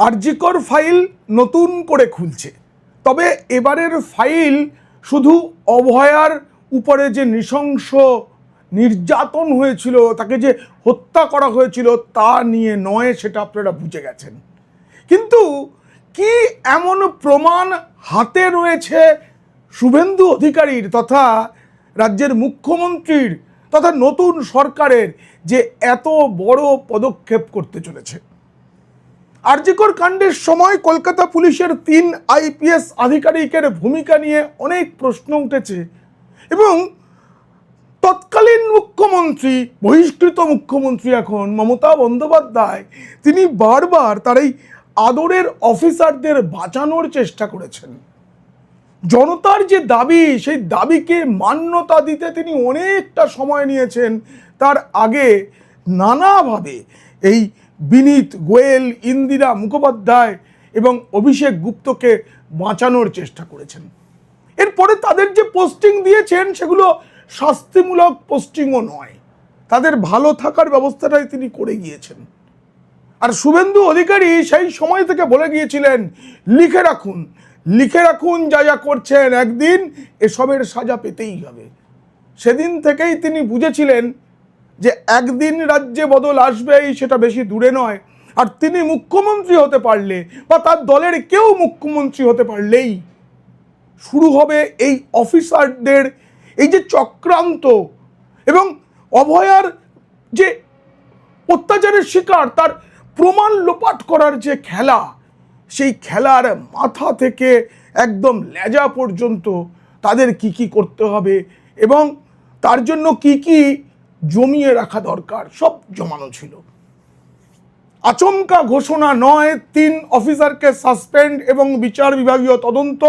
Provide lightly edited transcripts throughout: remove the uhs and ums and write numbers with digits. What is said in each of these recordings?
আরজি কর ফাইল নতুন করে খুলছে, তবে এবারের ফাইল শুধু অভয়ার উপরে যে নৃশংস নির্যাতন হয়েছিল, তাকে যে হত্যা করা হয়েছিল তা নিয়ে নয়, সেটা আপনারা বুঝে গেছেন। কিন্তু কি এমন প্রমাণ হাতে রয়েছে শুভেন্দু অধিকারীর তথা রাজ্যের মুখ্যমন্ত্রীর তথা নতুন সরকারের যে এত বড় পদক্ষেপ করতে চলেছে? আরজি কর কাণ্ডের সময় কলকাতা পুলিশের 3 আইপিএস আধিকারিকের ভূমিকা নিয়ে অনেক প্রশ্ন উঠেছে এবং তৎকালীন মুখ্যমন্ত্রী, বহিষ্কৃত মুখ্যমন্ত্রী এখন মমতা বন্দ্যোপাধ্যায়, তিনি বারবার তার এই আদরের অফিসারদের বাঁচানোর চেষ্টা করেছেন। জনতার যে দাবি, সেই দাবিকে মান্যতা দিতে তিনি অনেকটা সময় নিয়েছেন। তার আগে নানাভাবে এই বিনীত গোয়েল, ইন্দিরা মুখোপাধ্যায় এবং অভিষেক গুপ্তকে বাঁচানোর চেষ্টা করেছেন। এরপরে তাদের যে পোস্টিং দিয়েছেন সেগুলো শাস্তিমূলক পোস্টিংও নয়, তাদের ভালো থাকার ব্যবস্থাটাই তিনি করে গিয়েছেন। আর শুভেন্দু অধিকারী সেই সময় থেকে বলে গিয়েছিলেন, লিখে রাখুন, লিখে রাখুন যা যা করছেন, একদিন এসবের সাজা পেতেই হবে। সেদিন থেকেই তিনি বুঝেছিলেন যে একদিন রাজ্যে বদল আসবেই, সেটা বেশি দূরে নয়। আর তিনি মুখ্যমন্ত্রী হতে পারলে বা তার দলের কেউ মুখ্যমন্ত্রী হতে পারলেই শুরু হবে এই অফিসারদের এই যে চক্রান্ত এবং অভয়ার যে অত্যাচারের শিকার তার প্রমাণ লোপাট করার যে খেলা, সেই খেলার মাথা থেকে একদম লেজা পর্যন্ত তাদের কি কি করতে হবে এবং তার জন্য কি কি জমিয়ে রাখা দরকার, সব জমানো ছিল। আচমকা ঘোষণা নয়, 3 অফিসারকে সাসপেন্ড এবং বিচার বিভাগীয় তদন্ত,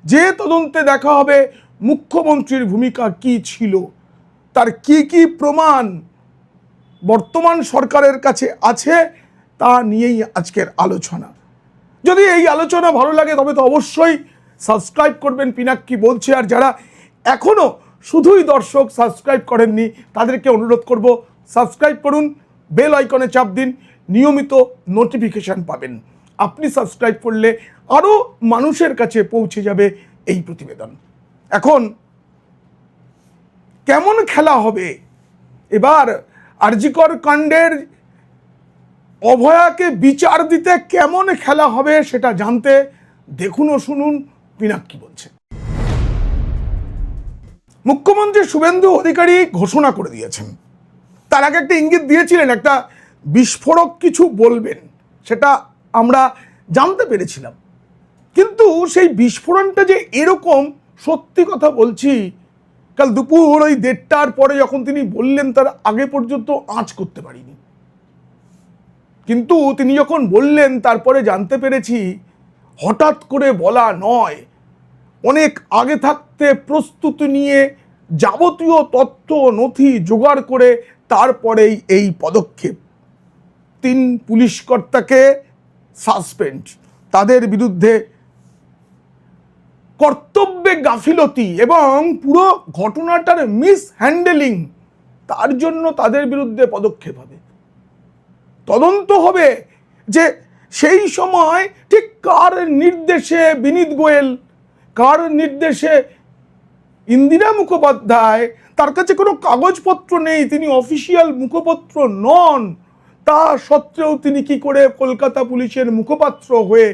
যে তদন্তে দেখা হবে মুখ্যমন্ত্রীর ভূমিকা কি ছিল, তার কি কি প্রমাণ বর্তমান সরকারের কাছে আছে, তা নিয়েই আজকের আলোচনা। যদি এই আলোচনা ভালো লাগে তবে তো অবশ্যই সাবস্ক্রাইব করবেন পিনাক্কি বলছে। আর যারা এখনও শুধুই দর্শক, সাবস্ক্রাইব করেননি, তাদেরকে অনুরোধ করব সাবস্ক্রাইব করুন, বেল আইকনে চাপ দিন, নিয়মিত নোটিফিকেশান পাবেন। আপনি সাবস্ক্রাইব করলে আরও মানুষের কাছে পৌঁছে যাবে এই প্রতিবেদন। এখন কেমন খেলা হবে এবার আরজি কর কাণ্ডের অভয়াকে বিচার দিতে, কেমন খেলা হবে সেটা জানতে দেখুন ও শুনুন পিনাক্কি বলছে। মুখ্যমন্ত্রী শুভেন্দু অধিকারী ঘোষণা করে দিয়েছেন, তার আগে একটা ইঙ্গিত দিয়েছিলেন, একটা বিস্ফোরক কিছু বলবেন, সেটা আমরা জানতে পেরেছিলাম। কিন্তু সেই বিস্ফোরণটা যে এরকম, সত্যি কথা বলছি, কাল দুপুর ওই 1:30টার পরে যখন তিনি বললেন, তার আগে পর্যন্ত আঁচ করতে পারিনি। কিন্তু তিনি যখন বললেন তারপরে জানতে পেরেছি হঠাৎ করে বলা নয়, অনেক আগে থাকতে প্রস্তুতি নিয়ে যাবতীয় তথ্য নথি জোগাড় করে তারপরেই এই পদক্ষেপ। 3 পুলিশ কর্তাকে সাসপেন্ড, তাদের বিরুদ্ধে কর্তব্যে গাফিলতি এবং পুরো ঘটনাটার মিসহ্যান্ডেলিং, তার জন্য তাদের বিরুদ্ধে পদক্ষেপ হবে। তদন্ত হবে যে সেই সময় ঠিক কার নির্দেশে বিনীত গোয়েল, কার নির্দেশে ইন্দিরা মুখোপাধ্যায়, তার কাছে কোনো কাগজপত্র নেই, তিনি অফিসিয়াল মুখপত্র নন, তা সত্ত্বেও তিনি কি করে কলকাতা পুলিশের মুখপাত্র হয়ে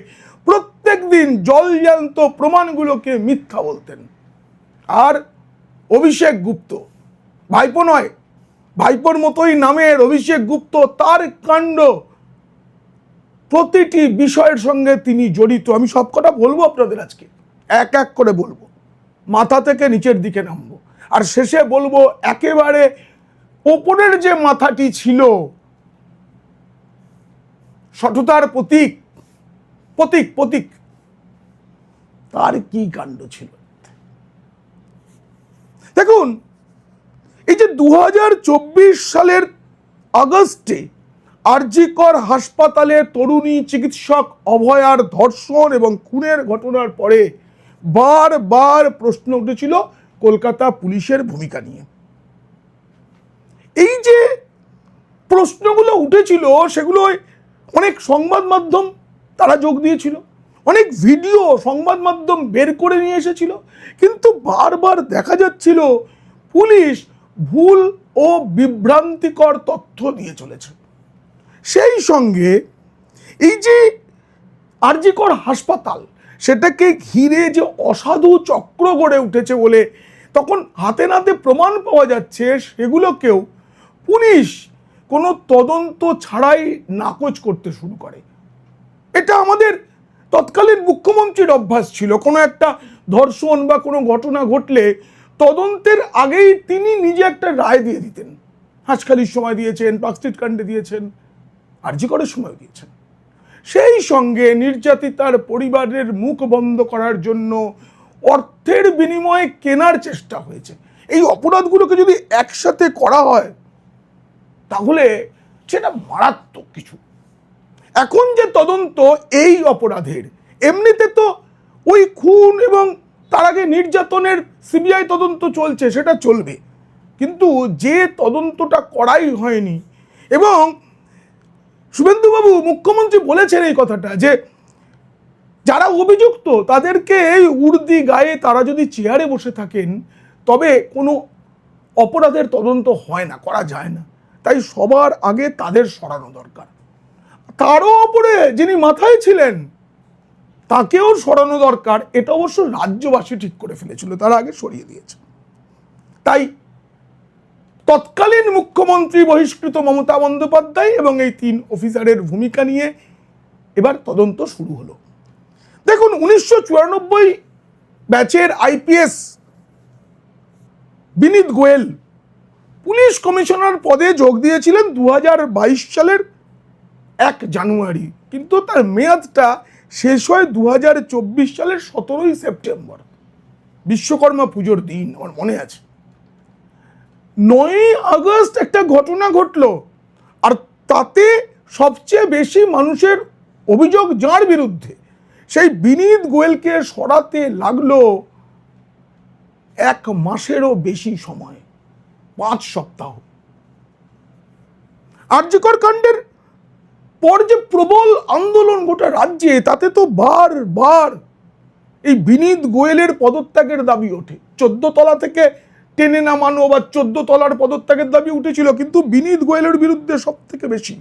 প্রত্যেক দিন জলজ্যান্ত প্রমাণগুলোকে মিথ্যা বলতেন। আর অভিষেক গুপ্ত, ভাইপো নয়, ভাইপোর মতোই নামের অভিষেক গুপ্ত, তার কাণ্ড, প্রতিটি বিষয়ের সঙ্গে তিনি জড়িত। আমি সব কটা বলবো আপনাদের, আজকে এক এক করে বলবো, মাথা থেকে নিচের দিকে নামবো, আর শেষে বলবো একেবারে ওপরের যে মাথাটি ছিল, সততার প্রতীক, প্রতীক প্রতীক, তার কি কাণ্ড ছিল। দেখুন, এই যে 2024 সালের আগস্টে আরজি কর হাসপাতালে তরুণী চিকিৎসক অভয়ার ধর্ষণ এবং খুনের ঘটনার পরে বারবার প্রশ্ন উঠেছিল কলকাতা পুলিশের ভূমিকা নিয়ে। এই যে প্রশ্নগুলো উঠেছিল সেগুলো অনেক সংবাদ মাধ্যম তারা যোগ দিয়েছিল, অনেক ভিডিও সংবাদ মাধ্যম বের করে নিয়ে এসেছিল, কিন্তু বারবার দেখা যাচ্ছিল পুলিশ ভুল ও বিভ্রান্তিকর তথ্য দিয়ে চলেছে। সেই সঙ্গে এই যে আরজি কর হাসপাতাল, সেটাকে ঘিরে যে অসাধু চক্র গড়ে উঠেছে বলে তখন হাতে নাতে প্রমাণ পাওয়া যাচ্ছে, সেগুলোকেও পুলিশ কোনো তদন্ত ছাড়াই নাকচ করতে শুরু করে। এটা আমাদের তৎকালীন মুখ্যমন্ত্রীর অভ্যাস ছিল। কোনো একটা ধর্ষণ বা কোনো ঘটনা ঘটলে তদন্তের আগেই তিনি নিজে একটা রায় দিয়ে দিতেন। হাঁসখালির সময় দিয়েছেন, পার্কস্ট্রিট কাণ্ডে দিয়েছেন, আরজি করের সময় দিয়েছেন। সেই সঙ্গে নির্যাতিতার পরিবারের মুখ বন্ধ করার জন্য অর্থের বিনিময়ে কেনার চেষ্টা হয়েছে। এই অপরাধগুলোকে যদি একসাথে করা হয় তাহলে সেটা মারাত্মক কিছু। এখন যে তদন্ত এই অপরাধের, এমনিতে তো ওই খুন এবং তার আগে নির্যাতনের সিবিআই তদন্ত চলছে, সেটা চলবে, কিন্তু যে তদন্তটা করাই হয়নি, এবং শুভেন্দুবাবু মুখ্যমন্ত্রী বলেছেন এই কথাটা যে যারা অভিযুক্ত তাদেরকে এই উর্দি গায়ে তারা যদি চেয়ারে বসে থাকেন তবে কোনো অপরাধের তদন্ত হয় না, করা যায় না, তাই সবার আগে তাদের সরানো দরকার। তারও ওপরে যিনি মাথায় ছিলেন তাকেও সরানো দরকার, এটা অবশ্য রাজ্যবাসী ঠিক করে ফেলেছিল, তারা আগে সরিয়ে দিয়েছে। তাই তৎকালীন মুখ্যমন্ত্রী বহিষ্কৃত মমতা বন্দ্যোপাধ্যায় এবং এই 3 অফিসারের ভূমিকা নিয়ে এবার তদন্ত শুরু হলো। দেখুন, 1994 ব্যাচের আইপিএস বিনীত গোয়েল পুলিশ কমিশনার পদে যোগ দিয়েছিলেন 2022 সালের 1 জানুয়ারি, কিন্তু তার মেয়াদটা শেষ হয় 2024 সালের 17 সেপ্টেম্বর, বিশ্বকর্মা পুজোর দিন, আমার মনে আছে। 9 আগস্ট একটা ঘটনা ঘটলো, আর তাতে সবচেয়ে বেশি মানুষের অভিযোগ যার বিরুদ্ধে, সেই বিনীত গোয়েলকে সরাতে লাগলো 1 মাসেরও বেশি সময়, 5 সপ্তাহ। আরজি কর কাণ্ডের পর যে প্রবল আন্দোলন গোটা রাজ্যে, তাতে তো বারবার এই বিনীত গোয়েলের পদত্যাগের দাবি ওঠে। 14 তলা থেকে টেনে নামানো বা 14 তলার পদত্যাগের দাবি উঠেছিল, কিন্তু বিনীত গোয়েলের বিরুদ্ধে সব থেকে বেশি।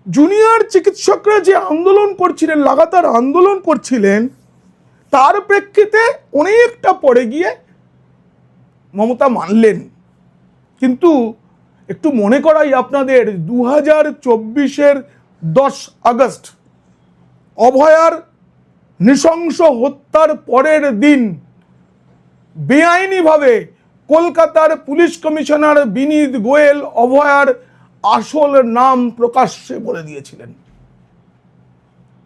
জুনিয়র চিকিৎসকরা যে আন্দোলন করছিলেন, লাগাতার আন্দোলন করছিলেন, তার প্রেক্ষিতে অনেকটা পরে গিয়ে মমতা মানলেন। কিন্তু একটু মনে করাই আপনাদের, 2024-এর 10 আগস্ট অভয়ার নৃশংস হত্যার পরের দিন বেআইনিভাবে কলকাতার পুলিশ কমিশনার বিনীত গোয়েল অভয়ার আসল নাম প্রকাশ্যে বলে দিয়েছিলেন।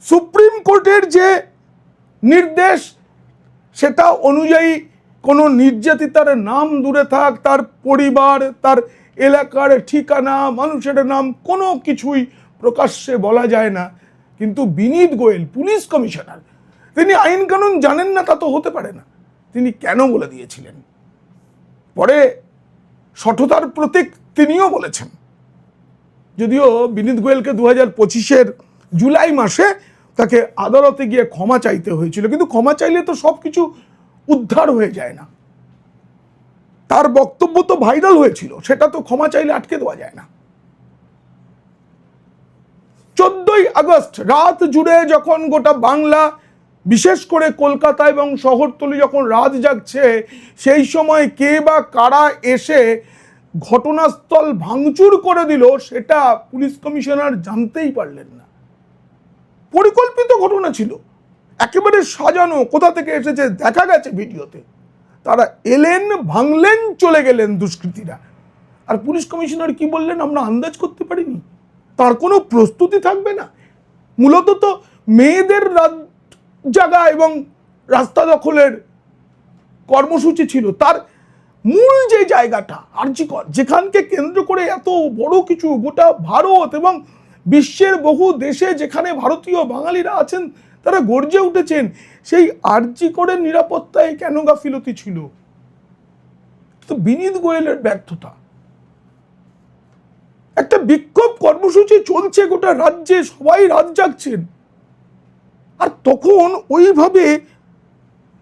সুপ্রিম কোর্টের যে নির্দেশ, সেটা অনুযায়ী কোনো নির্যাতিতার নাম দূরে থাক, তার পরিবার, তার এলাকার ঠিকানা, মানুষের নাম, কোনো কিছুই প্রকাশ্যে বলা যায় না। কিন্তু বিনীত গোয়েল পুলিশ কমিশনার, তিনি আইন কানুন জানেন না তা তো হতে পারে না, তিনি কেন বলে দিয়েছিলেন? পরে সঠতার প্রতীক তিনিও বলেছেন, যদিও বিনীত গোয়েলকে 2025-এর জুলাই মাসে তাকে আদালতে গিয়ে ক্ষমা চাইতে হয়েছিল, কিন্তু ক্ষমা চাইলে তো সব কিছু উদ্ধার হয়ে যায় না। তার বক্তব্য তো ভাইরাল হয়েছিল, সেটা তো ক্ষমা চাইলে আটকে দেওয়া যায় না। 14 আগস্ট রাত জুড়ে যখন গোটা বাংলা, বিশেষ করে কলকাতা এবং শহরতলি যখন রাত জাগছে, সেই সময় কে বা কারা এসে ঘটনাস্থল ভাঙচুর করে দিল, সেটা পুলিশ কমিশনার জানতেই পারলেন না। পরিকল্পিত ঘটনা ছিল, একেবারে সাজানো, কোথা থেকে এসেছে দেখা গেছে ভিডিওতে। তারা এলেন, ভাঙলেন, চলে গেলেন দুষ্কৃতীরা। আর পুলিশ কমিশনার কি বললেন আমরা আন্দাজ করতে পারিনি। তার কোনো প্রস্তুতি থাকবে না। মূলত তো মেয়েদের রাত জাগা এবং রাস্তা দখলের কর্মসূচি ছিল। তার মূল যে জায়গাটা আরজি কর, যেখানকে কেন্দ্র করে এত বড় কিছু গোটা ভারত এবং বিশ্বের বহু দেশে যেখানে ভারতীয় বাঙালিরা আছেন তারা গর্জে উঠেছেন, সেই আরজি করের নিরাপত্তায় কেন গাফিলতি ছিল? তো বিনীত গোয়েলের ব্যর্থতা। একটা বিক্ষোভ কর্মসূচি চলছে গোটা রাজ্যে, সবাই রাত জাগছেন, আর তখন ওইভাবে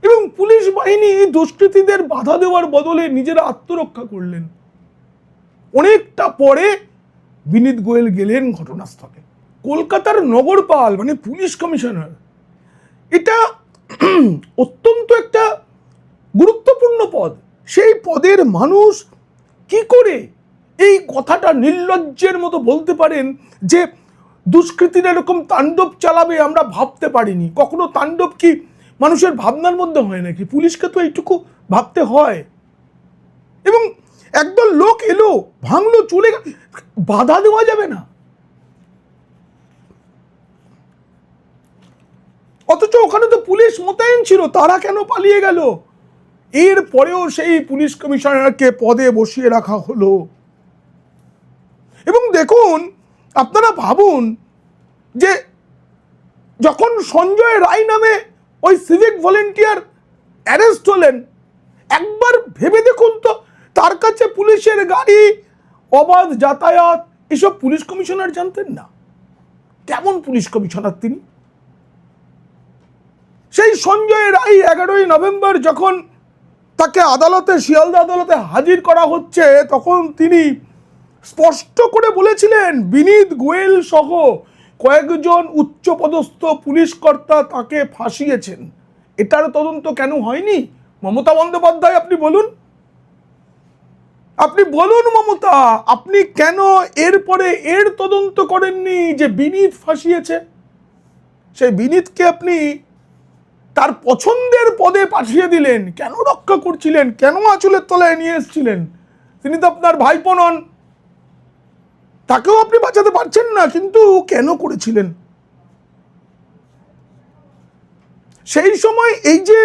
এবং পুলিশ বাহিনী দুষ্কৃতীদের বাধা দেওয়ার বদলে নিজেরা আত্মরক্ষা করলেন। অনেকটা পরে বিনীত গোয়েল গেলেন ঘটনাস্থলে। কলকাতার নগরপাল মানে পুলিশ কমিশনার, এটা অত্যন্ত একটা গুরুত্বপূর্ণ পদ। সেই পদের মানুষ কি করে এই কথাটা নির্লজ্জের মতো বলতে পারেন যে দুষ্কৃতীরা এরকম তাণ্ডব চালাবে আমরা ভাবতে পারিনি? কখনো তাণ্ডব কি মানুষের ভাবনার মধ্যে হয় নাকি? পুলিশকে তো এইটুকু ভাবতে হয়। এবং একদল লোক এলো, ভাঙলো, চলে গেল, বাধা দেওয়া যাবে না। অথচ ওখানে তো পুলিশ মোতায়েন ছিল, তারা কেন পালিয়ে গেল? এর পরেও সেই পুলিশ কমিশনারকে পদে বসিয়ে রাখা হলো। এবং দেখুন, আপনারা ভাবুন যে যখন সঞ্জয় রায় নামে ওই সিভিক ভলেন্টিয়ার অ্যারেস্ট হলেন, একবার ভেবে দেখুন তো, তার কাছে পুলিশের গাড়ি, অবাধ যাতায়াত, এসব পুলিশ কমিশনার জানতেন না? কেমন পুলিশ কমিশনার তিনি? সেই সঞ্জয় রায় 11ই নভেম্বর যখন তাকে আদালতে, শিয়ালদা আদালতে হাজির করা হচ্ছে, তখন তিনি স্পষ্ট করে বলেছিলেন বিনীত গোয়েল সহ কয়েকজন উচ্চপদস্থ পুলিশ কর্তা তাকে ফাঁসিয়েছেন। এটার তদন্ত কেন হয়নি? মমতা বন্দ্যোপাধ্যায়, আপনি বলুন, আপনি বলুন মমতা, আপনি কেন এরপরে এর তদন্ত করেননি যে বিনীত ফাঁসিয়েছে? সেই বিনীতকে আপনি তার পছন্দের পদে পাঠিয়ে দিলেন। কেন রক্ষা করছিলেন? কেন আঁচলের তলায় নিয়ে এসেছিলেন? তিনি তো আপনার ভাইপো নন, তাকেও আপনি বাঁচাতে পারছেন না, কিন্তু কেন করেছিলেন? সেই সময় এই যে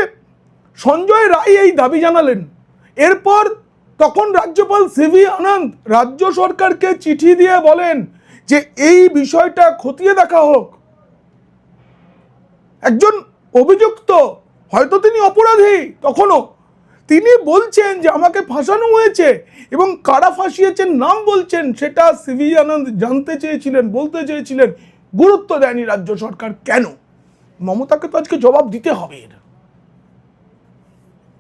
সঞ্জয় রায় এই দাবি জানালেন, এরপর তখন রাজ্যপাল সিভি আনন্দ রাজ্য সরকারকে চিঠি দিয়ে বলেন যে এই বিষয়টা খতিয়ে দেখা হোক। একজন অভিযুক্ত, হয়তো তিনি অপরাধী, তখনও তিনি বলছেন যে আমাকে ফাঁসানো হয়েছে, এবং কারা ফাঁসিয়েছেন নাম বলছেন, সেটা সিভি আনন্দ জানতে চেয়েছিলেন, বলতে চেয়েছিলেন। গুরুত্ব দেয়নি রাজ্য সরকার। কেন? মমতাকে তো আজকে জবাব দিতে হবে।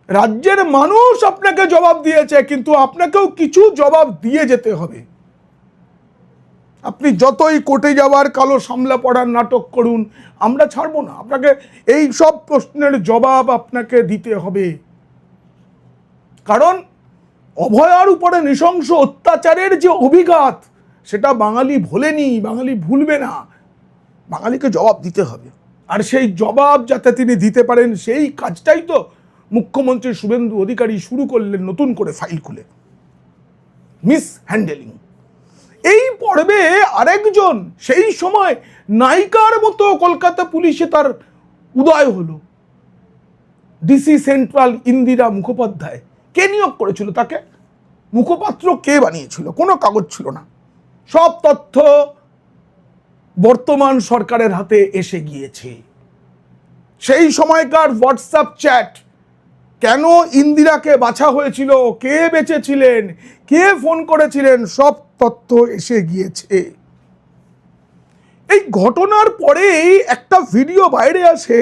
রাজ্যের মানুষ আপনাকে জবাব দিয়েছে, কিন্তু আপনাকেও কিছু জবাব দিয়ে যেতে হবে। আপনি যতই কোর্টে যাওয়ার কালো সামলা পড়ার নাটক করুন, আমরা ছাড়বো না। আপনাকে এই সব প্রশ্নের জবাব আপনাকে দিতে হবে। কারণ অভয়ার উপরে নৃশংস অত্যাচারের যে অভিঘাত, সেটা বাঙালি ভোলেনি, বাঙালি ভুলবে না। বাঙালিকে জবাব দিতে হবে। আর সেই জবাব যাতে তিনি দিতে পারেন, সেই কাজটাই তো মুখ্যমন্ত্রী শুভেন্দু অধিকারী শুরু করলেন নতুন করে ফাইল খুলে। Miss handling. এই পর্বে আরেকজন সেই সময় নায়িকার মতো কলকাতা পুলিশে তার উদয় হলো। DC central Indira Mukhopadhyay. কে নিয়োগ করেছিল তাকে? মুখপাত্র কে বানিয়েছিল? কোনো কাগজ ছিল না। সব তথ্য বর্তমান সরকারের হাতে এসে গিয়েছে। সেই সময়কার হোয়াটসঅ্যাপ চ্যাট, কেন ইন্দিরাকে বাছা হয়েছিল, কে বেঁচেছিলেন, কে ফোন করেছিলেন, সব তথ্য এসে গিয়েছে। এই ঘটনার পরেই একটা ভিডিও বাইরে আসে,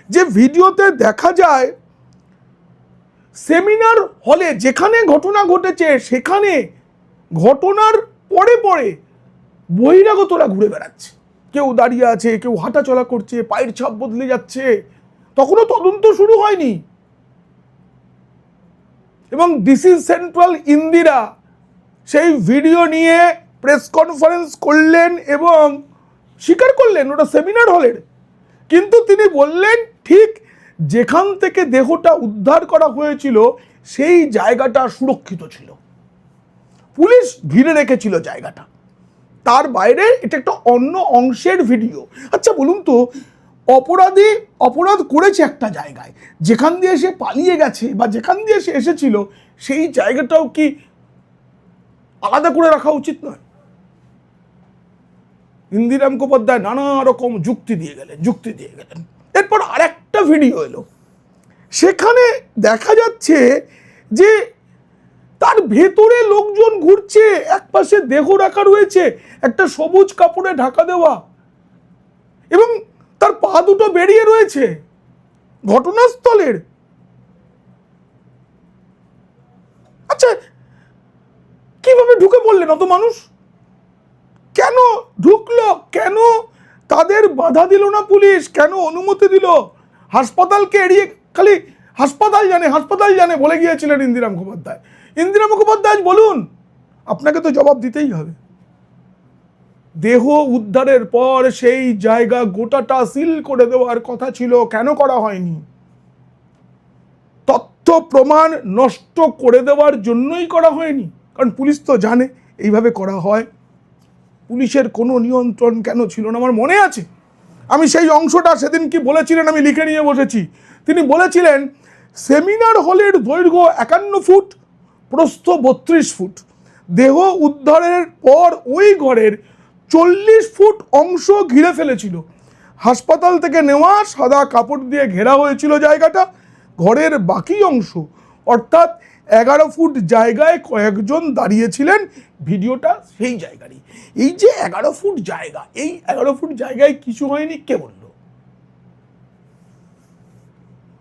যে ভিডিওতে দেখা যায় সেমিনার হলে যেখানে ঘটনা ঘটেছে, সেখানে ঘটনার পরে পরে বহিরাগতরা ঘুরে বেড়াচ্ছে। কেউ দাঁড়িয়ে আছে, কেউ হাঁটাচলা করছে, পায়ের ছাপ বদলে যাচ্ছে। তখনও তদন্ত শুরু হয়নি। এবং ডিসি সেন্ট্রাল ইন্দিরা সেই ভিডিও নিয়ে প্রেস কনফারেন্স করলেন এবং স্বীকার করলেন ওটা সেমিনার হলের। কিন্তু তিনি বললেন ঠিক যেখান থেকে দেহটা উদ্ধার করা হয়েছিল সেই জায়গাটা সুরক্ষিত ছিল, পুলিশ ঘিরে রেখেছিল জায়গাটা। তার বাইরে এটা একটা অন্য অংশের ভিডিও। আচ্ছা বলুন তো, অপরাধী অপরাধ করেছে একটা জায়গায়, যেখান দিয়ে সে পালিয়ে গেছে বা যেখান দিয়ে সে এসেছিল, সেই জায়গাটাও কি আলাদা করে রাখা উচিত নয়? ইন্দিরা মুখোপাধ্যায় নানা রকম যুক্তি দিয়ে গেলেন। এরপর আরেকটা ভিডিও এলো, সেখানে দেখা যাচ্ছে যে তার ভেতরে লোকজন ঘুরছে, একপাশে দেহ রাখা রয়েছে, একটা সবুজ কাপড়ে ঢাকা দেওয়া, এবং তার পা দুটো বেরিয়ে রয়েছে ঘটনাস্থলের। আচ্ছা, কিভাবে ঢুকে পড়লেন অত মানুষ? কেন ঢুকলো? কেন তাদের বাধা দিল না পুলিশ? কেন অনুমতি দিল? হাসপাতালকে এড়িয়ে, খালি হাসপাতাল জানে বলে গিয়েছিলেন ইন্দিরা মুখোপাধ্যায়। ইন্দিরা মুখোপাধ্যায় বলুন, আপনাকে তো জবাব দিতেই হবে। দেহ উদ্ধারের পর সেই জায়গা গোটাটা সিল করে দেওয়ার কথা ছিল, কেন করা হয়নি? তথ্য প্রমাণ নষ্ট করে দেওয়ার জন্যই করা হয়নি, কারণ পুলিশ তো জানে এইভাবে করা হয়। পুলিশের কোনো নিয়ন্ত্রণ কেন ছিল না? আমার মনে আছে, আমি সেই অংশটা সেদিন কি বলেছিলেন আমি লিখে নিয়ে বসেছি। তিনি বলেছিলেন সেমিনার হলের দৈর্ঘ্য 51 ফুট, প্রস্থ 32 ফুট। দেহ উদ্ধারের পর ওই ঘরের 40 ফুট অংশ ঘিরে ফেলেছিল। হাসপাতাল থেকে নেওয়া সাদা কাপড় দিয়ে ঘেরা হয়েছিল জায়গাটা। ঘরের বাকি অংশ অর্থাৎ 11 ফুট জায়গায় কয়েকজন দাঁড়িয়েছিলেন। ভিডিওটা সেই জায়গারই। এই যে 11 ফুট জায়গা, এই 11 ফুট জায়গায় কিছু হয়নি কে বলল?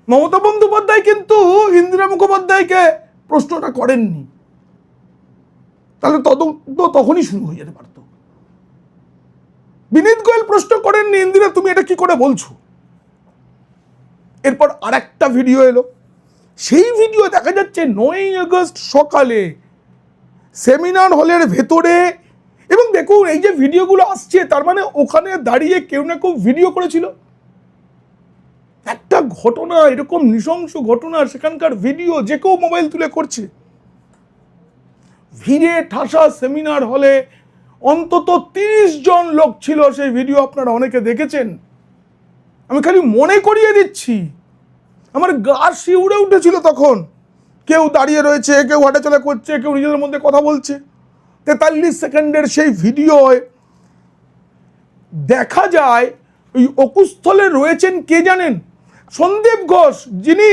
মমতা বন্দ্যোপাধ্যায় কিন্তু ইন্দিরা মুখোপাধ্যায়কে প্রশ্নটা করেননি, তাহলে তদন্ত তখনই শুরু হয়ে যেতে পারত। বিনীত গোয়েল প্রশ্ন করেননি, ইন্দিরা তুমি এটা কি করে বলছো? এরপর আরেকটা ভিডিও এলো, সেই ভিডিও দেখা যাচ্ছে 9ই আগস্ট সকালে সেমিনার হলের ভেতরে। এবং দেখুন, এই যে ভিডিওগুলো আসছে, তার মানে ওখানে দাঁড়িয়ে কেউ না কেউ ভিডিও করেছিল। একটা ঘটনা, এরকম নৃশংস ঘটনা, সেখানকার ভিডিও যে কেউ মোবাইল তুলে করছে। ভিড়ে ঠাসা সেমিনার হলে অন্তত 30 জন লোক ছিল। সেই ভিডিও আপনারা অনেকে দেখেছেন। আমি খালি মনে করিয়ে দিচ্ছি, আমার গা শিউরে উঠেছিল তখন। কেউ দাঁড়িয়ে রয়েছে, কেউ হাঁটাচলা করছে, কেউ নিজেদের মধ্যে কথা বলছে। 43 সেকেন্ডের সেই ভিডিওয় দেখা যায় ওই অকুস্থলে রয়েছেন কে জানেন? সন্দীপ ঘোষ, যিনি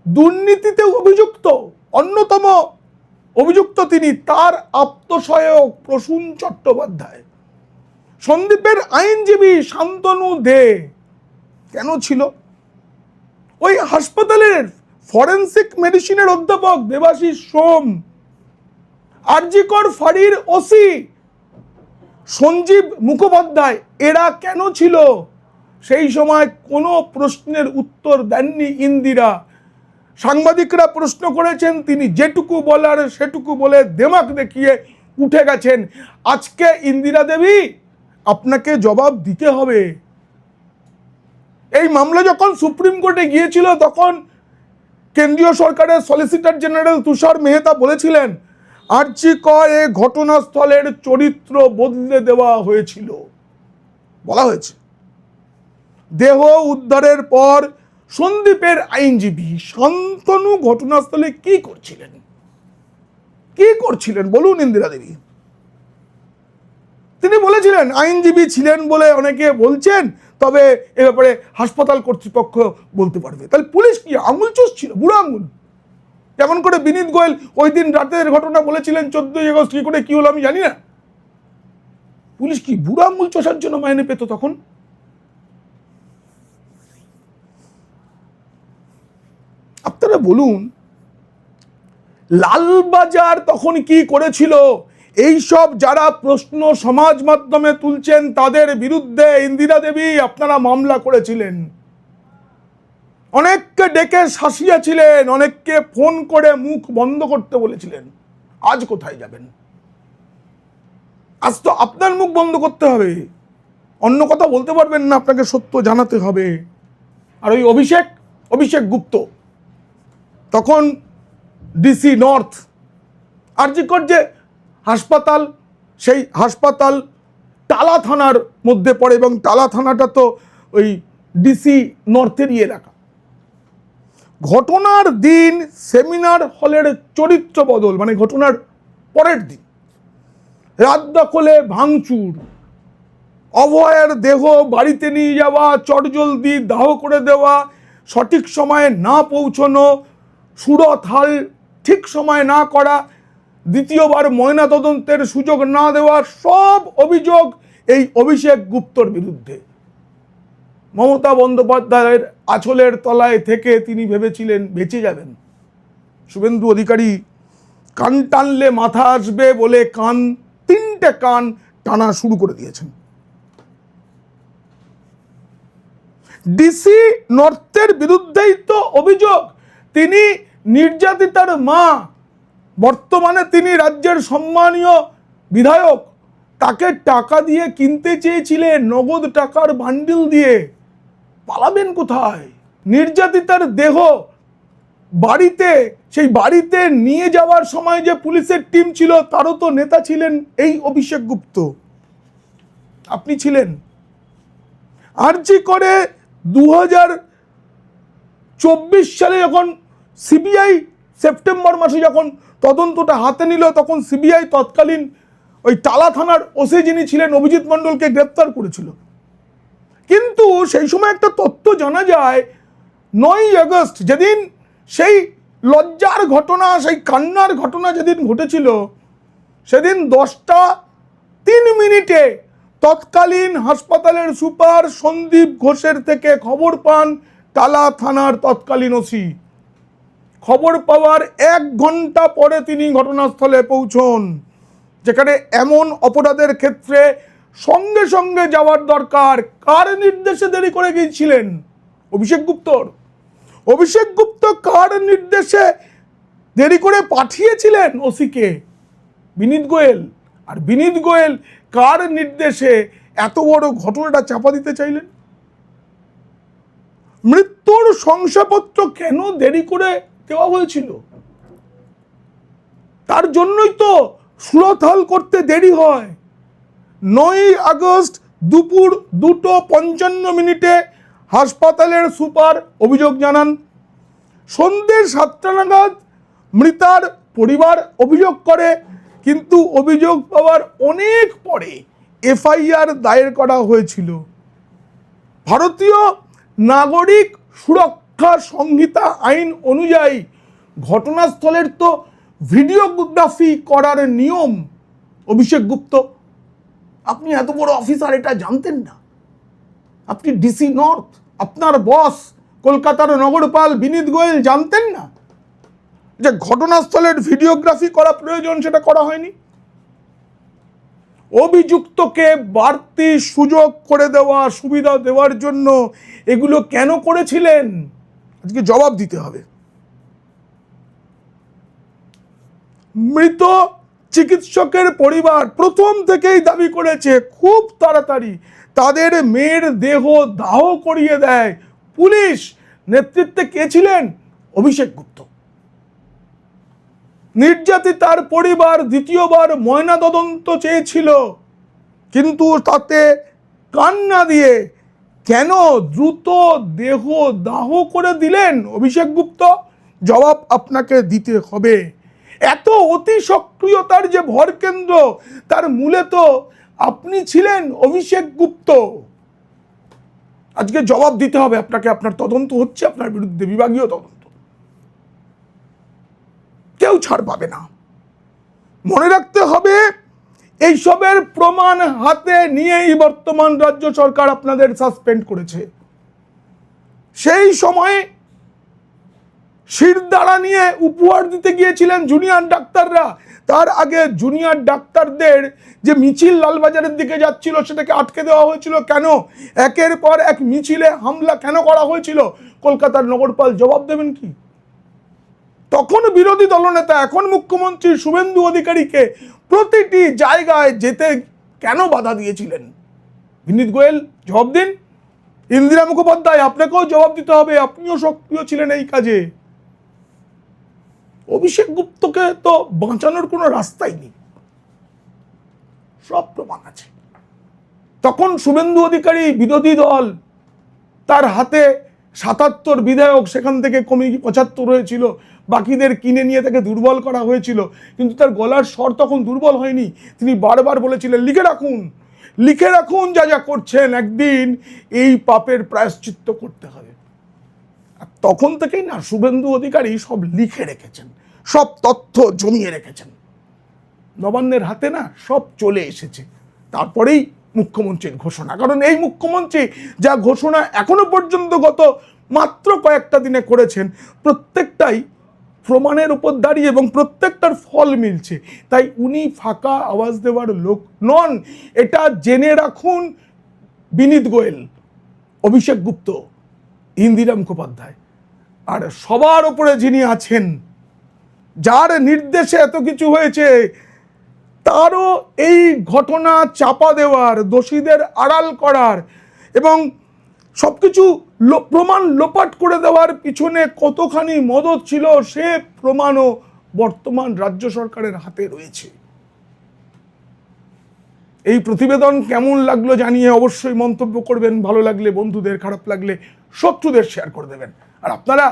দুর্নীতিতে অভিযুক্ত, অন্যতম অভিযুক্ত তিনি, তার আত্মসহায়ক প্রসূন চট্টোপাধ্যায়। সন্দীপের আইনজীবী শান্তনু দে কেন ছিল? ওই হাসপাতালের ফরেন্সিক মেডিসিনের অধ্যাপক দেবাশিস সোম, আরজিকর ফাঁড়ির ওসি সঞ্জীব মুখোপাধ্যায়, এরা কেন ছিল? সেই সময় কোনো প্রশ্নের উত্তর দেননি ইন্দিরা। সাংবাদিকরা প্রশ্ন করেছেন, তিনি যেটুকু বলার সেটুকু বলে দেমাক দেখিয়ে উঠে গেছেন। আজকে ইন্দিরা দেবী, আপনাকে জবাব দিতে হবে। এই মামলা যখন সুপ্রিম কোর্টে গিয়েছিল, তখন কেন্দ্রীয় সরকারের সলিসিটর জেনারেল তুষার মেহতা বলেছিলেন আরজিকর ঘটনাস্থলের চরিত্র বদলে দেওয়া হয়েছিল, বলা হয়েছে। দেহ উদ্ধারের পর সন্দীপের আইনজীবী শান্তনু ঘটনাস্থলে কি করছিলেন বলুন ইন্দিরা দেবী? তিনি বলেছিলেন, আইনজীবী ছিলেন বলে অনেকে বলছেন, তবে এ ব্যাপারে হাসপাতাল কর্তৃপক্ষ বলতে পারবে। তাহলে পুলিশ কি আঙুল চুষছিল, বুড়ো আঙুল? যেমন করে বিনীত গোয়েল ওই দিন রাতের ঘটনা বলেছিলেন 14ই আগস্ট কি করে কি হলো আমি জানি না। পুলিশ কি বুড়ো আঙুল চষার জন্য মাইনে পেত তখন? আপনারা বলুন, লালবাজার তখন কি করেছিল? এইসব যারা প্রশ্ন সমাজ মাধ্যমে তুলছেন, তাদের বিরুদ্ধে ইন্দিরা দেবী আপনারা মামলা করেছিলেন। অনেককে ডেকে শাসিয়েছিলেন, অনেককে ফোন করে মুখ বন্ধ করতে বলেছিলেন। আজ কোথায় যাবেন? আজ তো আপনার মুখ বন্ধ করতে হবে, অন্য কথা বলতে পারবেন না, আপনাকে সত্য জানাতে হবে। আর ওই অভিষেক গুপ্ত তখন ডিসি নর্থ, আরজিকর যে হাসপাতাল, সেই হাসপাতাল টালা থানার মধ্যে পড়ে, এবং টালা থানাটা তো ওই ডিসি নর্থেরই এলাকা। ঘটনার দিন সেমিনার হলের চরিত্র বদল, মানে ঘটনার পরের দিন রাত দখলে ভাঙচুর, অভয়ের দেহ বাড়িতে নিয়ে যাওয়া, চটজলদি দাহ করে দেওয়া, সঠিক সময়ে না পৌঁছানো, সুরত হাল ঠিক সময় না করা, দ্বিতীয়বার ময়নাতদন্তের সুযোগ না দেওয়া, সব অভিযোগ এই অভিষেক গুপ্তর বিরুদ্ধে। মমতা বন্দ্যোপাধ্যায়ের আঁচলের তলায় থেকে তিনি ভেবেছিলেন বেঁচে যাবেন। শুভেন্দু অধিকারী কান টানলে মাথা আসবে বলে তিনটে কান টানা শুরু করে দিয়েছেন। ডিসি নর্থের বিরুদ্ধেই তো অভিযোগ। তিনি নির্যাতিতার মা, বর্তমানে তিনি রাজ্যের সম্মানীয় বিধায়ক, তাকে টাকা দিয়ে কিনতে চেয়েছিলেন, নগদ টাকার বান্ডিল দিয়ে। পালাবেন কোথায়? নির্যাতিতার দেহ বাড়িতে, সেই বাড়িতে নিয়ে যাওয়ার সময় যে পুলিশের টিম ছিল তারও তো নেতা ছিলেন এই অভিষেক গুপ্ত, আপনি ছিলেন। আরজি করে 2024 সালে যখন সিবিআই সেপ্টেম্বর মাসে যখন তদন্তটা হাতে নিল, তখন সিবিআই তৎকালীন ওই টালা থানার ওসি যিনি ছিলেন অভিজিৎ মণ্ডলকে গ্রেপ্তার করেছিল। কিন্তু সেই সময় একটা তথ্য জানা যায়, 9ই আগস্ট যেদিন সেই লজ্জার ঘটনা, সেই কান্নার ঘটনা যেদিন ঘটেছিল, সেদিন 10:03 তৎকালীন হাসপাতালের সুপার সন্দীপ ঘোষের থেকে খবর পান টালা থানার তৎকালীন ওসি। খবর পাওয়ার 1 ঘন্টা পরে তিনি ঘটনাস্থলে পৌঁছন, যেখানে এমন অপরাধের ক্ষেত্রে সঙ্গে সঙ্গে যাওয়ার দরকার। কার নির্দেশে দেরি করে গিয়েছিলেন? অভিষেক গুপ্তর। অভিষেক গুপ্ত কার নির্দেশে দেরি করে পাঠিয়েছিলেন ওসিকে? বিনীত গোয়েল। আর বিনীত গোয়েল কার নির্দেশে এত বড় ঘটনাটা চাপা দিতে চাইলেন? মৃত্যুর শংসাপত্র কেন দেরি করে দেওয়া হয়েছিল? তার জন্যই তো সুরতহাল করতে দেরি হয়। 9ই আগস্ট দুপুর 2:55 হাসপাতালের সুপার অভিযোগ জানান। সন্ধ্যে 7টা নাগাদ মৃতার পরিবার অভিযোগ করে, কিন্তু অভিযোগ পাওয়ার অনেক পরে এফআইআর দায়ের করা হয়েছিল। ভারতীয় নাগরিক সুরক্ষা সংহিতা আইন অনুযায়ী ঘটনাস্থলের তো ভিডিওগ্রাফি করার নিয়ম। অভিষেক গুপ্ত, আপনি এত বড় অফিসার, এটা জানতেন না? আপনি ডিসি নর্থ, আপনার বস কলকাতার নগরপাল বিনীত গোয়েল জানতেন না যে ঘটনাস্থলের ভিডিওগ্রাফি করা প্রয়োজন? সেটা করা হয়নি। অভিযুক্তকে বাড়তি সুযোগ করে দেওয়া, সুবিধা দেওয়ার জন্য এগুলো কেন করেছিলেন? আজকে জবাব দিতে হবে। মৃত চিকিৎসকের পরিবার প্রথম থেকেই দাবি করেছে খুব তাড়াতাড়ি তাদের মেয়ের দেহ দাহ করিয়ে দেয় পুলিশ। নেতৃত্বে কে ছিলেন? অভিষেক গুপ্ত। নির্যাতিতার পরিবার দ্বিতীয়বার ময়নাতদন্ত চেয়েছিল, কিন্তু তাতে কান না দিয়ে কেন দ্রুত দেহ দাহ করে দিলেন অভিষেক গুপ্ত? জবাব আপনাকে দিতে হবে। এত অতি সক্রিয়তার যে ভরকেন্দ্র, তার মূলে তো আপনি ছিলেন, অভিষেক গুপ্ত। আজকে জবাব দিতে হবে আপনাকে। আপনার তদন্ত হচ্ছে আপনার বিরুদ্ধে, বিভাগীয় তদন্ত, কেউ ছাড় পাবে না। মনে রাখতে হবে, এইসবের প্রমাণ হাতে নিয়েই বর্তমান রাজ্য সরকার আপনাদের সাসপেন্ড করেছে। সেই সময়ে শিরদাঁড়া নিয়ে উপহার দিতে গিয়েছিলেন জুনিয়র ডাক্তাররা। তার আগে জুনিয়র ডাক্তারদের যে মিছিল লালবাজারের দিকে যাচ্ছিল, সেটাকে আটকে দেওয়া হয়েছিল কেন? একের পর এক মিছিলে হামলা কেন করা হয়েছিল? কলকাতার নগরপাল জবাব দেবেন কি? তখন বিরোধী দলনেতা, এখন মুখ্যমন্ত্রী শুভেন্দু অধিকারীকে প্রতিটি জায়গায় যেতে কেন বাধা দিয়েছিলেন? বিনীত গোয়েল জবাব দিন। ইন্দিরা মুখোপাধ্যায়, আপনাকেও জবাব দিতে হবে, আপনিও সক্রিয় ছিলেন এই কাজে। অভিষেক গুপ্তকে তো বাঁচানোর কোনো রাস্তাই নেই, সব প্রমাণ আছে। তখন শুভেন্দু অধিকারী বিরোধী দল, তার হাতে 77 বিধায়ক, সেখান থেকে কমে 75 হয়েছিল, বাকিদের কিনে নিয়ে তাকে দুর্বল করা হয়েছিল। কিন্তু তার গলার স্বর তখন দুর্বল হয়নি। তিনি বারবার বলেছিলেন, লিখে রাখুন, লিখে রাখুন যা যা করছেন, একদিন এই পাপের প্রায়শ্চিত্ত করতে হবে। আর তখন থেকেই না শুভেন্দু অধিকারী সব লিখে রেখেছেন, সব তথ্য জমিয়ে রেখেছেন। নবান্নের হাতে না সব চলে এসেছে, তারপরেই মুখ্যমন্ত্রীর ঘোষণা। কারণ এই মুখ্যমন্ত্রী যা ঘোষণা এখনো পর্যন্ত গত মাত্র কয়েকটা দিনে করেছেন, প্রত্যেকটাই প্রমাণের উপর দাঁড়িয়ে এবং প্রত্যেকটার ফল মিলছে। তাই উনি ফাঁকা আওয়াজ দেওয়ার লোক নন, এটা জেনে রাখুন বিনীত গোয়েল, অভিষেক গুপ্ত, ইন্দিরা মুখোপাধ্যায়, আর সবার উপরে যিনি আছেন, যার নির্দেশে এত কিছু হয়েছে, তারও এই ঘটনা চাপা দেওয়ার, দোষীদের আড়াল করার এবং সবকিছু প্রমাণ লোপাট করে দেওয়ার পিছনে কতখানি মদত ছিল, সে প্রমাণও বর্তমান রাজ্য সরকারের হাতে রয়েছে। এই প্রতিবেদন কেমন লাগলো জানিয়ে অবশ্যই মন্তব্য করবেন। ভালো লাগলে বন্ধুদের, খারাপ লাগলে শত্রুদের শেয়ার করে দেবেন। আর আপনারা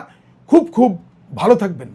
খুব খুব ভালো থাকবেন।